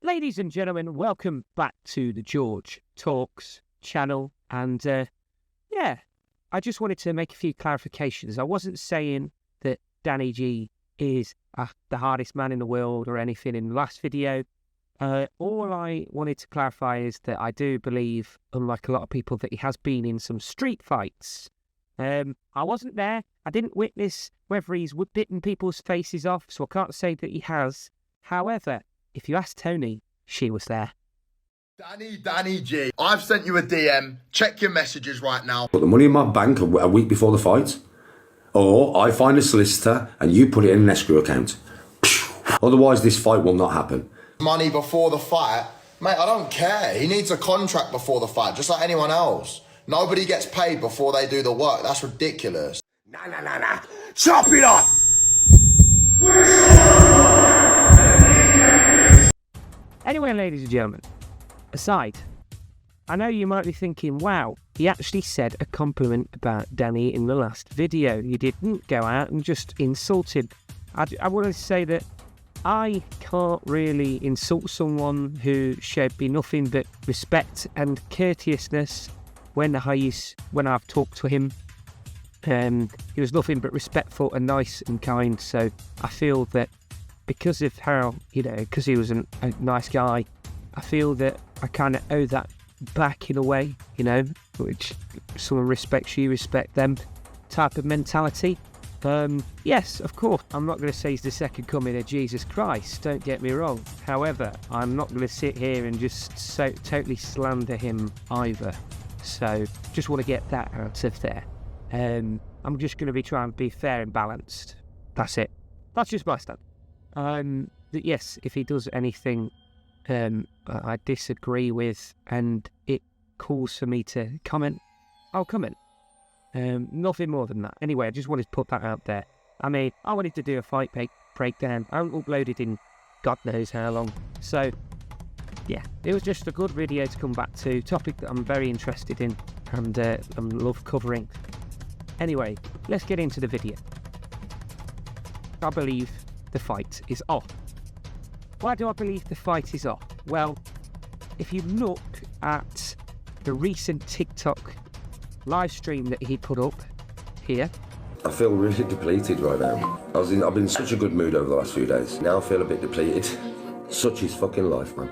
Ladies and gentlemen, welcome back to the George Talks channel. And I just wanted to make a few clarifications. I wasn't saying that Danny G is the hardest man in the world or anything in the last video. All I wanted to clarify is that I do believe, unlike a lot of people, that he has been in some street fights. I wasn't there. I didn't witness whether he's bitten people's faces off, so I can't say that he has. However, if you ask Tony, she was there. Danny G, I've sent you a DM. Check your messages right now. Put the money in my bank a week before the fight, or I find a solicitor and you put it in an escrow account. Otherwise, this fight will not happen. Money before the fight? Mate, I don't care. He needs a contract before the fight, just like anyone else. Nobody gets paid before they do the work. That's ridiculous. Nah. Chop it off! Anyway, ladies and gentlemen, aside, I know you might be thinking, wow, he actually said a compliment about Danny in the last video. He didn't go out and just insult him. I want to say that I can't really insult someone who showed me nothing but respect and courteousness when I've talked to him. He was nothing but respectful and nice and kind, so I feel that because of how, because he was a nice guy, I feel that I kind of owe that back in a way, which someone respects you, respect them type of mentality. Yes, of course, I'm not going to say he's the second coming of Jesus Christ, don't get me wrong. However, I'm not going to sit here and just totally slander him either. So, just want to get that out of there. I'm just going to be trying to be fair and balanced. That's it. That's just my stand. That yes, if he does anything I disagree with and it calls for me to comment, I'll comment. Nothing more than that. Anyway, I just wanted to put that out there. I mean, I wanted to do a fight breakdown. I haven't uploaded in God knows how long. So, yeah, it was just a good video to come back to. Topic that I'm very interested in and love covering. Anyway, let's get into the video. I believe the fight is off. Why do I believe the fight is off? Well, if you look at the recent TikTok live stream that he put up here. I feel really depleted right now. I've been in such a good mood over the last few days. Now I feel a bit depleted. Such is fucking life, man.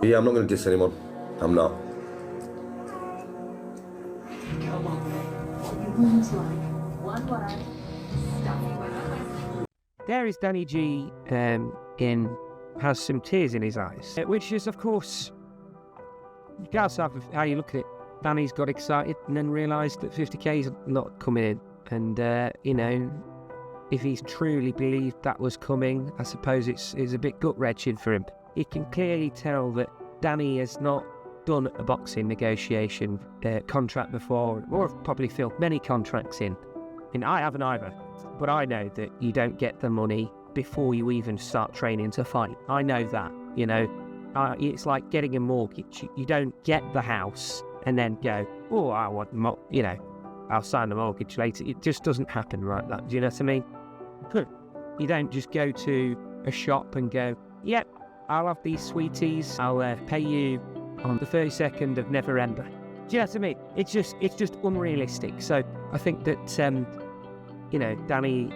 Yeah, I'm not going to diss anyone. I'm not. There is Danny G has some tears in his eyes, which is, of course, regardless of how you look at it, Danny's got excited and then realised that 50k is not coming in. And, if he's truly believed that was coming, I suppose it's a bit gut-wrenching for him. You can clearly tell that Danny has not done a boxing negotiation contract before, or probably filled many contracts in. And I haven't either. But I know that you don't get the money before you even start training to fight. I know that, it's like getting a mortgage. You don't get the house and then go, oh, I want, I'll sign the mortgage later. It just doesn't happen like that. Do you know what I mean? You don't just go to a shop and go, yep, I'll have these sweeties. I'll pay you on the 32nd of November. Do you know what I mean? It's just unrealistic. So I think that, Danny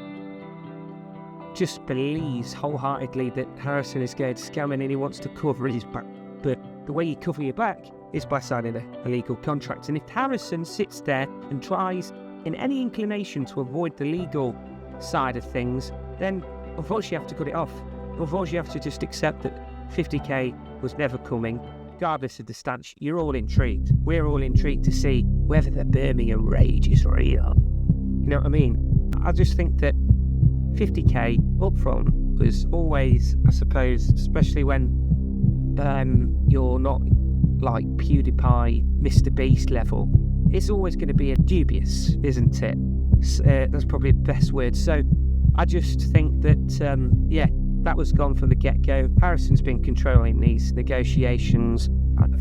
just believes wholeheartedly that Harrison is going to scam him and he wants to cover his back. But the way you cover your back is by signing a legal contract. And if Harrison sits there and tries in any inclination to avoid the legal side of things, then unfortunately you have to cut it off. Unfortunately you have to just accept that 50k was never coming, regardless of the stance. You're all intrigued. We're all intrigued to see whether the Birmingham rage is real. You know what I mean? I just think that 50k upfront was always, I suppose, especially when you're not like PewDiePie, Mr. Beast level, it's always going to be dubious, isn't it? That's probably the best word. So I just think that, that was gone from the get-go. Harrison's been controlling these negotiations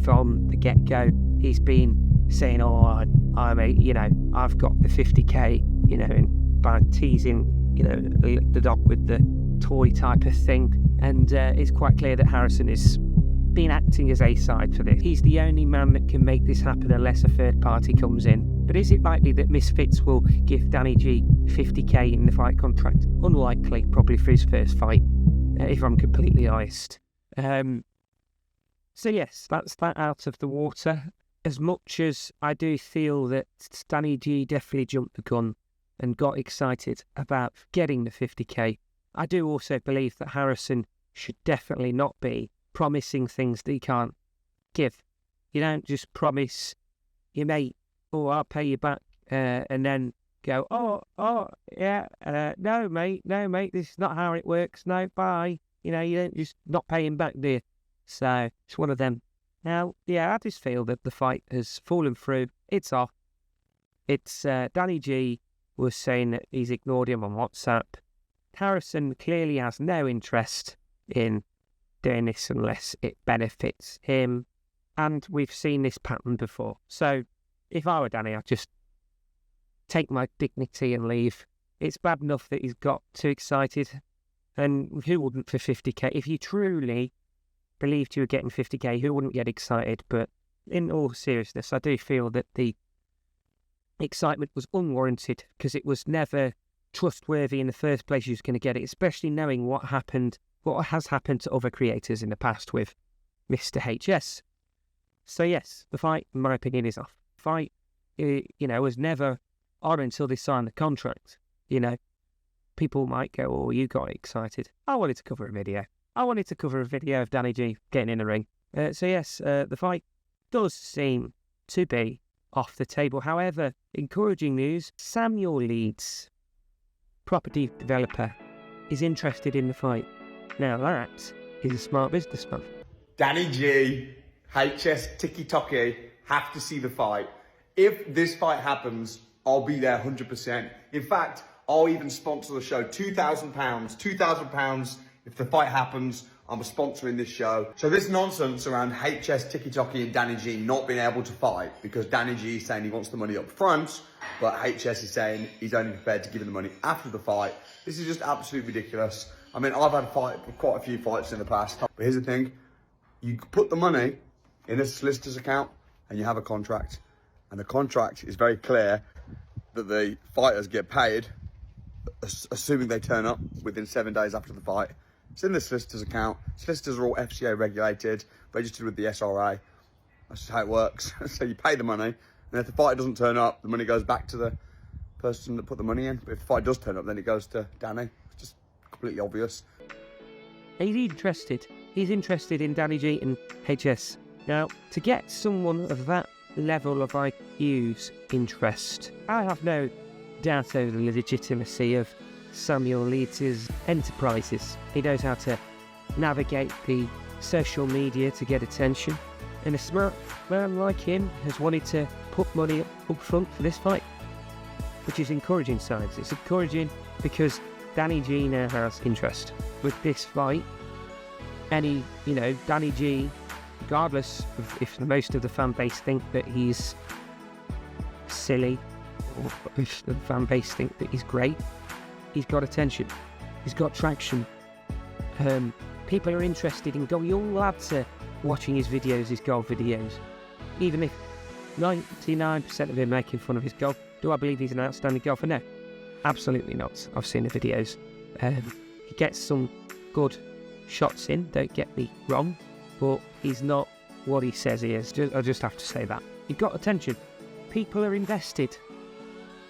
from the get-go. He's been saying, oh, I've got the 50k, and by teasing, the dog with the toy type of thing. And it's quite clear that Harrison is been acting as a side for this. He's the only man that can make this happen unless a third party comes in. But is it likely that Misfits will give Danny G 50k in the fight contract? Unlikely, probably for his first fight, if I'm completely honest. So yes, that's that out of the water. As much as I do feel that Danny G definitely jumped the gun and got excited about getting the 50k, I do also believe that Harrison should definitely not be promising things that he can't give. You don't just promise your mate, oh, I'll pay you back, and then go, no, mate, this is not how it works, no, bye. You know, you don't just not pay him back, do you? So, it's one of them. Now, yeah, I just feel that the fight has fallen through. It's off. It's, Danny G was saying that he's ignored him on WhatsApp. Harrison clearly has no interest in doing this unless it benefits him. And we've seen this pattern before. So, if I were Danny, I'd just take my dignity and leave. It's bad enough that he's got too excited. And who wouldn't for 50k? If you truly believed you were getting 50k, who wouldn't get excited? But in all seriousness, I do feel that the excitement was unwarranted because it was never trustworthy in the first place. You was going to get it, especially knowing what has happened to other creators in the past with Mr. HS. So yes, the fight, in my opinion, is off. Fight, was never on until they signed the contract. People might go, oh, you got excited. I wanted to cover a video. Of Danny G getting in the ring. So yes, the fight does seem to be off the table. However, encouraging news, Samuel Leeds, property developer, is interested in the fight. Now that is a smart businessman. Danny G, HSTikkytokky have to see the fight. If this fight happens, I'll be there 100%. In fact, I'll even sponsor the show. £2,000. If the fight happens, I'm sponsoring this show. So this nonsense around HSTikkytokky and Danny G not being able to fight because Danny G is saying he wants the money up front, but HS is saying he's only prepared to give him the money after the fight. This is just absolutely ridiculous. I mean, I've had quite a few fights in the past, but here's the thing. You put the money in a solicitor's account and you have a contract. And the contract is very clear that the fighters get paid, assuming they turn up within 7 days after the fight. It's in the solicitor's account. Solicitors are all FCA regulated, registered with the SRA. That's just how it works. So you pay the money, and if the fighter doesn't turn up, the money goes back to the person that put the money in. But if the fighter does turn up, then it goes to Danny. It's just completely obvious. He's interested in Danny G and HS. Now, to get someone of that level of IQ's interest, I have no doubt over the legitimacy of Samuel Leeds' enterprises. He knows how to navigate the social media to get attention, and a smart man like him has wanted to put money up front for this fight, which is encouraging signs. It's encouraging because Danny G now has interest with this fight. Danny G, regardless of if most of the fan base think that he's silly or if the fan base think that he's great, he's got attention, he's got traction. People are interested in golf. Young lads are watching his videos, his golf videos. Even if 99% of him making fun of his golf, do I believe he's an outstanding golfer? No, absolutely not. I've seen the videos. He gets some good shots in, don't get me wrong, but he's not what he says he is. I just have to say that. He's got attention. People are invested.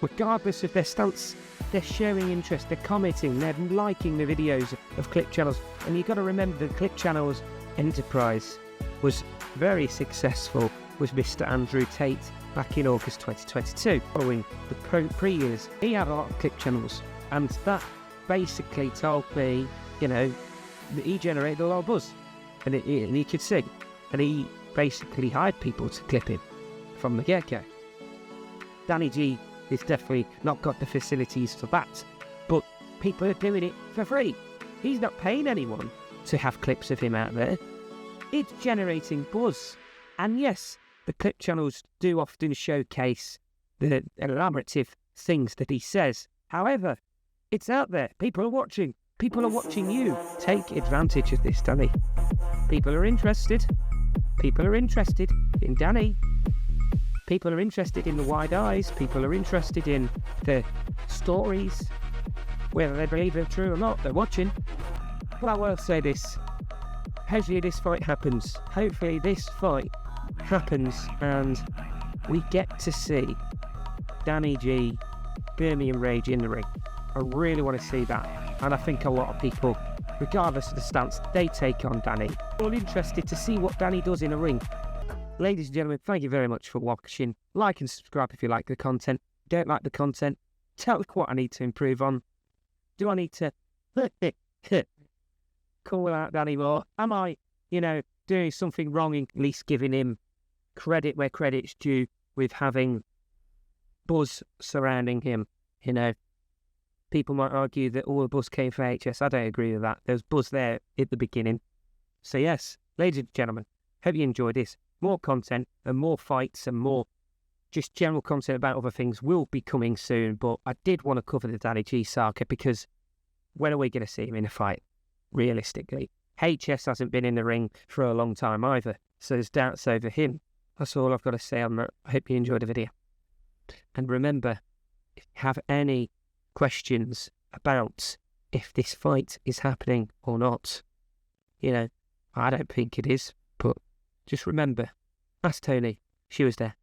Regardless of their stance, they're showing interest, they're commenting, they're liking the videos of Clip Channels. And you've got to remember the Clip Channels enterprise was very successful with Mr. Andrew Tate back in August 2022. Following the pre-years, he had a lot of Clip Channels, and that basically told me, that he generated a lot of buzz, and he could sing, and he basically hired people to clip him from the get-go. Danny G is definitely not got the facilities for that, but people are doing it for free. He's not paying anyone to have clips of him out there. It's generating buzz. And yes, the Clip Channels do often showcase the elaborative things that he says. However, it's out there. People are watching. People are watching you. Take advantage of this, Danny. People are interested. People are interested in Danny. People are interested in the wide eyes. People are interested in the stories. Whether they believe they're true or not, they're watching. But I will say this. Hopefully this fight happens. Hopefully this fight happens and we get to see Danny G, Birmingham Rage in the ring. I really want to see that. And I think a lot of people, regardless of the stance they take on Danny, are all interested to see what Danny does in a ring. Ladies and gentlemen, thank you very much for watching. Like and subscribe if you like the content. Don't like the content, tell me what I need to improve on. Do I need to call out Danny more? Am I, doing something wrong in at least giving him credit where credit's due with having buzz surrounding him? People might argue that all the buzz came from HS. I don't agree with that. There's buzz there at the beginning. So yes, ladies and gentlemen, hope you enjoyed this. More content and more fights and more just general content about other things will be coming soon. But I did want to cover the Danny G saga because when are we going to see him in a fight? Realistically, HS hasn't been in the ring for a long time either. So there's doubts over him. That's all I've got to say on that. I hope you enjoyed the video. And remember, if you have any questions about if this fight is happening or not, I don't think it is, but just remember, ask Tony. She was there.